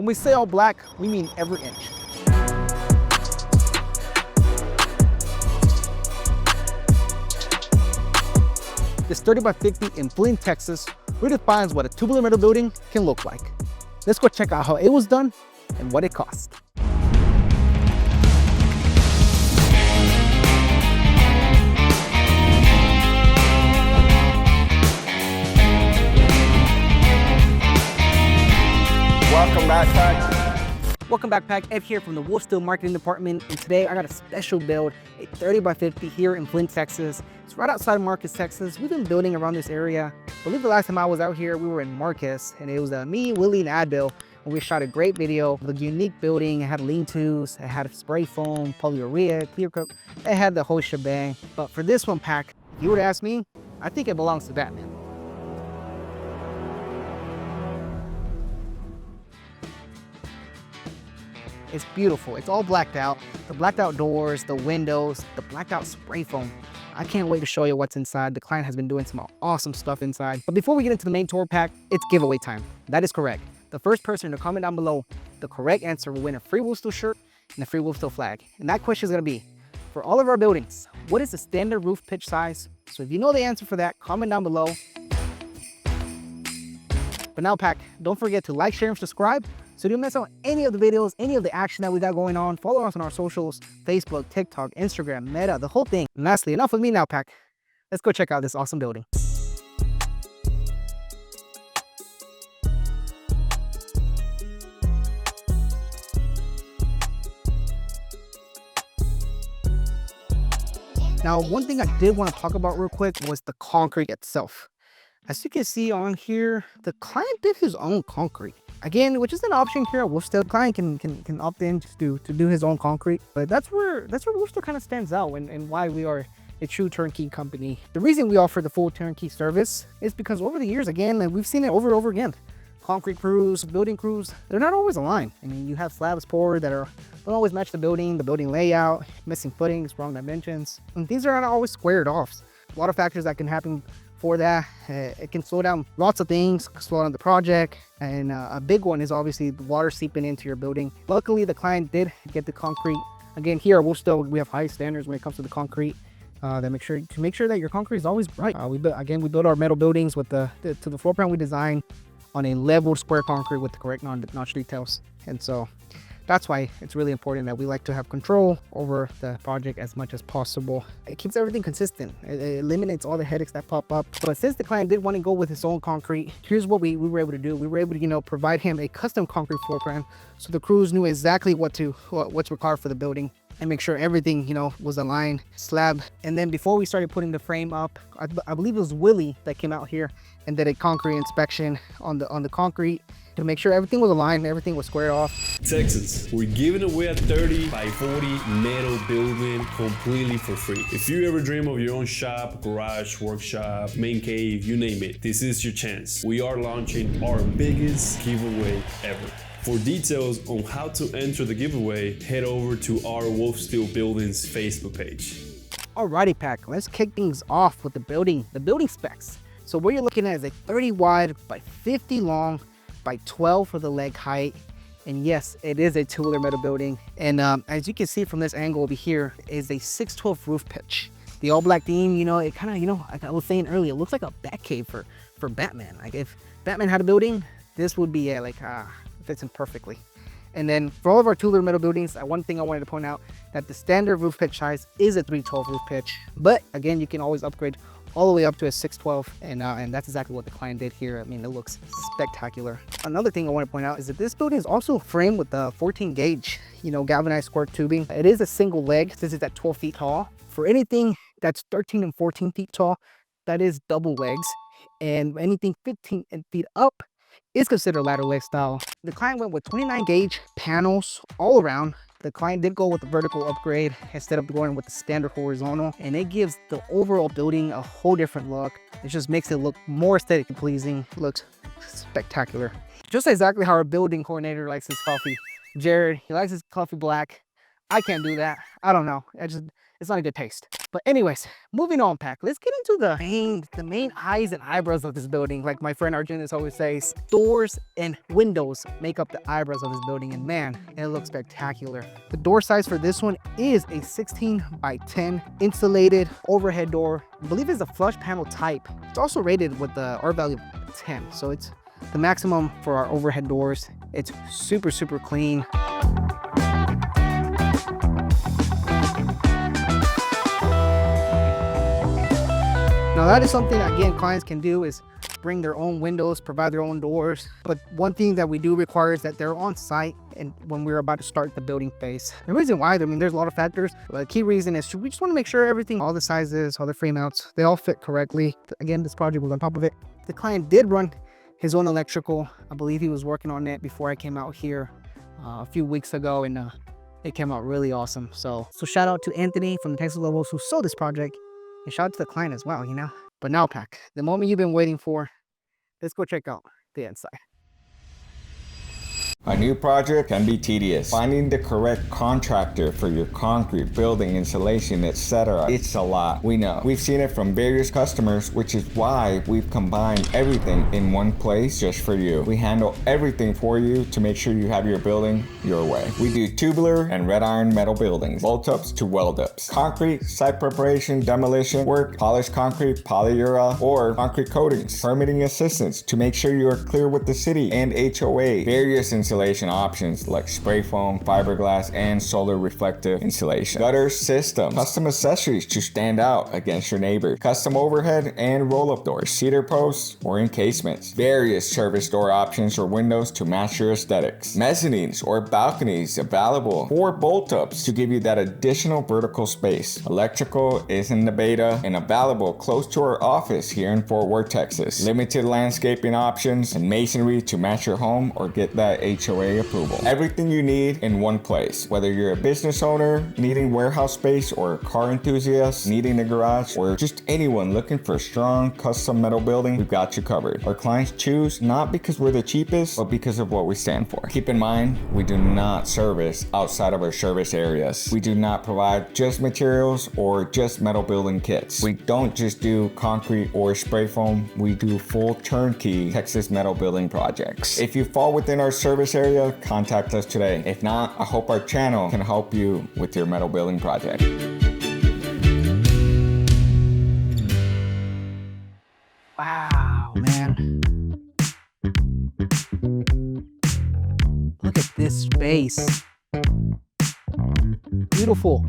When we say all black, we mean every inch. This 30 by 50 in Flynn, Texas redefines what a tubular metal building can look like. Let's go check out how it was done and what it cost. Welcome backpack. Welcome backpack, Ev here from the WolfSteel marketing department, and today I got a special build, a 30 by 50 here in Flynn, Texas. It's right outside Marcus, Texas. We've been building around this area. I believe the last time I was out here, we were in Marcus, and it was me, Willie, and Advil, and we shot a great video of the unique building. It had lean-tos, it had spray foam, polyurea, clear coat, it had the whole shebang. But for this one, pack, if you were to ask me, I think it belongs to Batman. It's beautiful. It's all blacked out. The blacked out doors, the windows, the blacked out spray foam. I can't wait to show you what's inside. The client has been doing some awesome stuff inside. But before we get into the main tour pack, it's giveaway time. That is correct. The first person to comment down below the correct answer will win a free WolfSteel shirt and a free WolfSteel flag. And that question is gonna be, for all of our buildings, what is the standard roof pitch size? So if you know the answer for that, comment down below. But now, pack, don't forget to like, share, and subscribe so you don't miss out on any of the videos, any of the action that we got going on. Follow us on our socials, Facebook, TikTok, Instagram, Meta, the whole thing. And lastly, enough with me now, pack. Let's go check out this awesome building. Now, one thing I did want to talk about real quick was the concrete itself. As you can see on here, the client did his own concrete. Again, which is an option here at WolfSteel. The client can opt in to do his own concrete, but that's where WolfSteel kind of stands out and why we are a true turnkey company. The reason we offer the full turnkey service is because over the years, again, and we've seen it over and over again, concrete crews, building crews, they're not always aligned. I mean, you have slabs poured that don't always match the building layout, missing footings, wrong dimensions, and things are not always squared off. A lot of factors that can happen for that. It can slow down lots of things, slow down the project, and a big one is obviously the water seeping into your building. Luckily, the client did get the concrete. Again, here at WolfSteel, we have high standards when it comes to the concrete. That make sure that your concrete is always bright. We build our metal buildings with to the floor plan we design on a leveled square concrete with the correct notch details, and so that's why it's really important that we like to have control over the project as much as possible. It keeps everything consistent. It eliminates all the headaches that pop up. But since the client did want to go with his own concrete, here's what we were able to do. We were able to, provide him a custom concrete floor plan, so the crews knew exactly what's required for the building and make sure everything, was aligned, slab. And then before we started putting the frame up, I believe it was Willie that came out here and did a concrete inspection on the concrete to make sure everything was aligned, everything was squared off. Texans, we're giving away a 30 by 40 metal building completely for free. If you ever dream of your own shop, garage, workshop, main cave, you name it, this is your chance. We are launching our biggest giveaway ever. For details on how to enter the giveaway, head over to our WolfSteel Buildings Facebook page. Alrighty, pack, let's kick things off with the building specs. So what you're looking at is a 30 wide by 50 long by 12 for the leg height. And yes, it is a tubular metal building. And as you can see from this angle over here, is a 612 roof pitch. The all black theme, it kind of, like I was saying earlier, it looks like a bat cave for Batman. Like if Batman had a building, this would be it fits in perfectly. And then for all of our tubular metal buildings, one thing I wanted to point out that the standard roof pitch size is a 312 roof pitch. But again, you can always upgrade all the way up to a 612, and that's exactly what the client did here. I mean, it looks spectacular. Another thing I want to point out is that this building is also framed with the 14 gauge, galvanized square tubing. It is a single leg. This is at 12 feet tall. For anything that's 13 and 14 feet tall, that is double legs, and anything 15 feet up is considered ladder leg style. The client went with 29 gauge panels all around. The client did go with the vertical upgrade instead of going with the standard horizontal, and it gives the overall building a whole different look. It just makes it look more aesthetically pleasing. It looks spectacular. Just exactly how our building coordinator likes his coffee. Jared, he likes his coffee black. I can't do that. I don't know. It's it's not a good taste. But anyways, moving on, Pack. Let's get into the main eyes and eyebrows of this building. Like my friend Arjun always says, doors and windows make up the eyebrows of this building, and man, it looks spectacular. The door size for this one is a 16 by 10 insulated overhead door. I believe it's a flush panel type. It's also rated with the R value of 10, so it's the maximum for our overhead doors. It's super clean. Now that is something that, again, clients can do, is bring their own windows, provide their own doors. But one thing that we do require is that they're on site and when we're about to start the building phase. The reason why, I mean, there's a lot of factors, but the key reason is we just want to make sure everything, all the sizes, all the frame outs, they all fit correctly. Again, this project was on top of it. The client did run his own electrical. I believe he was working on it before I came out here a few weeks ago, and it came out really awesome. So shout out to Anthony from the Texas Lobos who sold this project. And shout out to the client as well, you know. But now, Pack, the moment you've been waiting for, let's go check out the inside. A new project can be tedious. Finding the correct contractor for your concrete, building, insulation, etc. It's a lot. We know. We've seen it from various customers, which is why we've combined everything in one place just for you. We handle everything for you to make sure you have your building your way. We do tubular and red iron metal buildings, bolt-ups to weld-ups, concrete, site preparation, demolition work, polished concrete, polyura, or concrete coatings, permitting assistance to make sure you are clear with the city and HOA, various insulation options like spray foam, fiberglass, and solar reflective insulation, gutter system, custom accessories to stand out against your neighbor, custom overhead and roll-up doors, cedar posts or encasements, various service door options or windows to match your aesthetics, mezzanines or balconies available, or bolt-ups to give you that additional vertical space. Electrical is in the beta and available close to our office here in Fort Worth, Texas. Limited landscaping options and masonry to match your home or get that HOA approval. Everything you need in one place. Whether you're a business owner needing warehouse space, or a car enthusiast needing a garage, or just anyone looking for a strong custom metal building, we've got you covered. Our clients choose not because we're the cheapest, but because of what we stand for. Keep in mind, we do not service outside of our service areas. We do not provide just materials or just metal building kits. We don't just do concrete or spray foam. We do full turnkey Texas metal building projects. If you fall within our service area, contact us today. If not, I hope our channel can help you with your metal building project. Wow, man. Look at this space. Beautiful.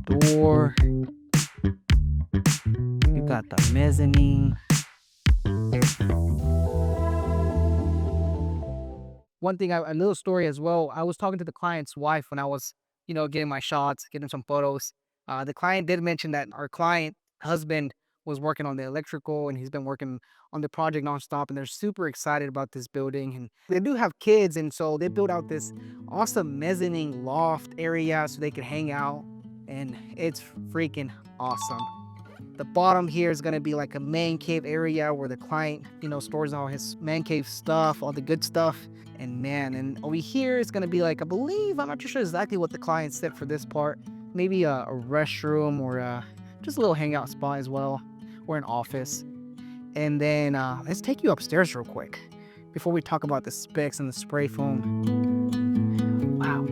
Door. You got the mezzanine. One thing, a little story as well. I was talking to the client's wife when I was, getting my shots, getting some photos. The client did mention that our client husband was working on the electrical, and he's been working on the project nonstop, and they're super excited about this building. And they do have kids, and so they built out this awesome mezzanine loft area so they could hang out, and it's freaking awesome. The bottom here is going to be like a man cave area where the client, stores all his man cave stuff, all the good stuff. And man, and over here is going to be like, I believe, I'm not too sure exactly what the client said for this part. Maybe a restroom, or just a little hangout spot as well, or an office. And then let's take you upstairs real quick before we talk about the specs and the spray foam. Wow.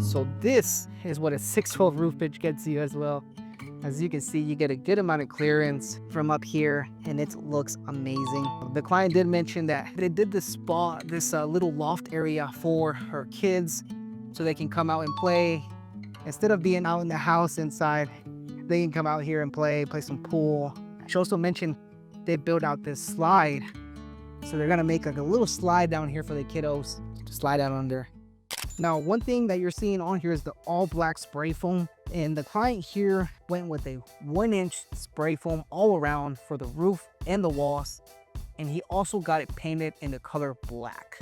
So this is what a 612 roof pitch gets you as well. As you can see, you get a good amount of clearance from up here, and it looks amazing. The client did mention that they did this spot, this little loft area for her kids, so they can come out and play. Instead of being out in the house inside, they can come out here and play some pool. She also mentioned they built out this slide. So they're gonna make like a little slide down here for the kiddos to slide out under. Now, one thing that you're seeing on here is the all black spray foam. And the client here went with a 1-inch spray foam all around for the roof and the walls. And he also got it painted in the color black.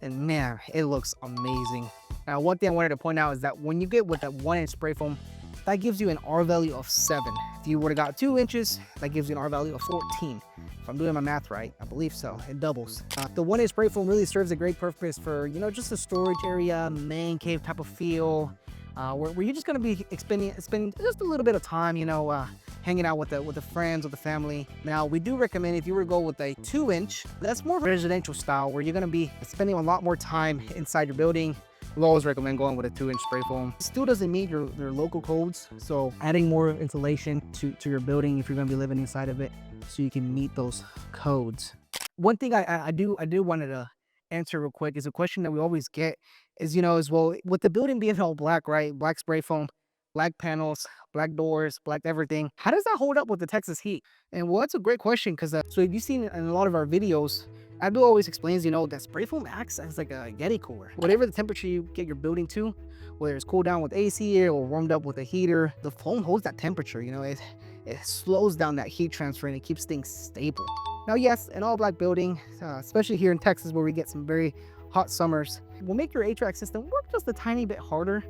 And man, it looks amazing. Now, one thing I wanted to point out is that when you get with that 1-inch spray foam, that gives you an R value of 7. If you would have got 2 inches, that gives you an R value of 14. If I'm doing my math right, I believe so, it doubles. The 1-inch spray foam really serves a great purpose for, you know, just a storage area, man cave type of feel, where you're just gonna be spending just a little bit of time, you know, hanging out with the friends or the family. Now, we do recommend if you were to go with a 2-inch, that's more residential style, where you're gonna be spending a lot more time inside your building. We'll always recommend going with a 2-inch spray foam. It still doesn't meet your local codes, so adding more insulation to your building if you're gonna be living inside of it, so you can meet those codes. One thing I do wanted to answer real quick is a question that we always get is, you know, as well, with the building being all black, right? Black spray foam, black panels, black doors, black everything. How does that hold up with the Texas heat? And well, that's a great question, because so if you've seen in a lot of our videos, Abdul always explains, you know, that spray foam acts as like a Yeti cooler. Whatever the temperature you get your building to, whether it's cooled down with AC air or warmed up with a heater, the foam holds that temperature, you know, it slows down that heat transfer and it keeps things stable. Now, yes, an all black building, especially here in Texas where we get some very hot summers, will make your HVAC system work just a tiny bit harder.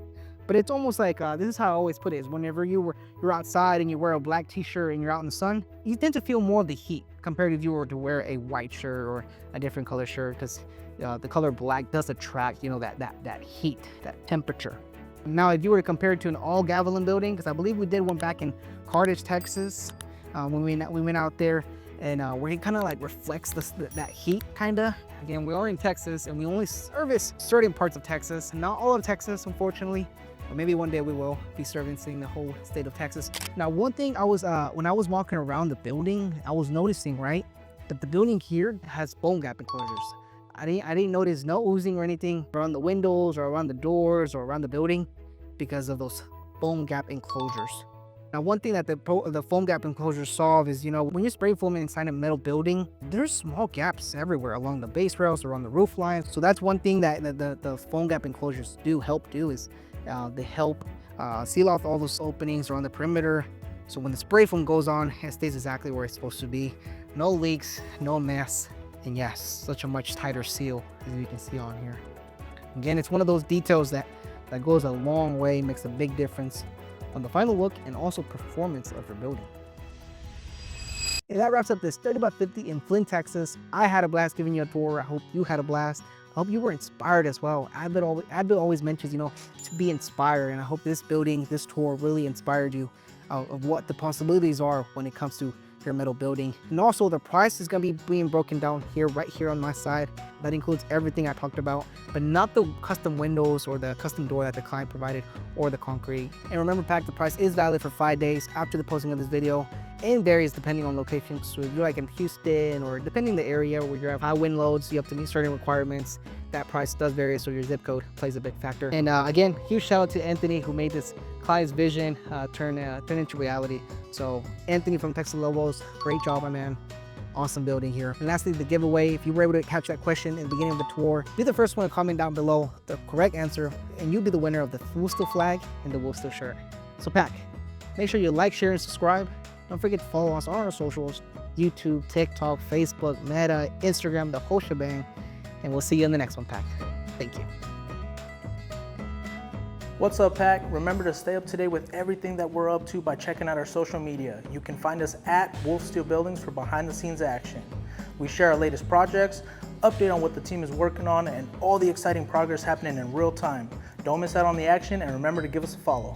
But it's almost like, this is how I always put it, is whenever you're outside and you wear a black t-shirt and you're out in the sun, you tend to feel more of the heat compared to if you were to wear a white shirt or a different color shirt, because the color black does attract, you know, that heat, that temperature. Now, if you were to compare it to an all Gavilan building, because I believe we did one back in Carthage, Texas, when we went out there, and where it kind of like reflects that heat, kind of. Again, we are in Texas and we only service certain parts of Texas, not all of Texas, unfortunately. But maybe one day we will be servicing the whole state of Texas. Now, one thing when I was walking around the building, I was noticing, right, that the building here has bone gap enclosures. I didn't notice no oozing or anything around the windows or around the doors or around the building because of those bone gap enclosures. Now, one thing that the foam gap enclosures solve is, you know, when you're spray foaming inside a metal building, there's small gaps everywhere along the base rails or on the roof lines. So that's one thing that the foam gap enclosures help do is they help seal off all those openings around the perimeter. So when the spray foam goes on, it stays exactly where it's supposed to be. No leaks, no mess, and yes, such a much tighter seal, as you can see on here. Again, it's one of those details that goes a long way, makes a big difference on the final look and also performance of your building. And that wraps up this 30x50 in Flynn, Texas. I had a blast giving you a tour. I hope you had a blast. I hope you were inspired as well. Abdul always mentions, you know, to be inspired, and I hope this tour really inspired you of what the possibilities are when it comes to your metal building. And also, the price is going to be being broken down here, right here on my side. That includes everything I talked about, but not the custom windows or the custom door that the client provided or the concrete. And remember, Pack, the price is valid for 5 days after the posting of this video, and varies depending on location. So if you're like in Houston, or depending the area where you have high wind loads, you have to meet certain requirements. That price does vary, so your zip code plays a big factor. And again, huge shout out to Anthony, who made this client's vision turn into reality. So Anthony from Texas Lobos, great job, my man. Awesome building here. And lastly, the giveaway. If you were able to catch that question in the beginning of the tour, be the first one to comment down below the correct answer, and you'll be the winner of the WolfSteel flag and the WolfSteel shirt. So Pack, make sure you like, share, and subscribe. Don't forget to follow us on our socials: YouTube, TikTok, Facebook, Meta, Instagram, the whole shebang. And we'll see you in the next one, Pack. Thank you. What's up, Pack? Remember to stay up to date with everything that we're up to by checking out our social media. You can find us at WolfSteel Buildings for behind the scenes action. We share our latest projects, update on what the team is working on, and all the exciting progress happening in real time. Don't miss out on the action, and remember to give us a follow.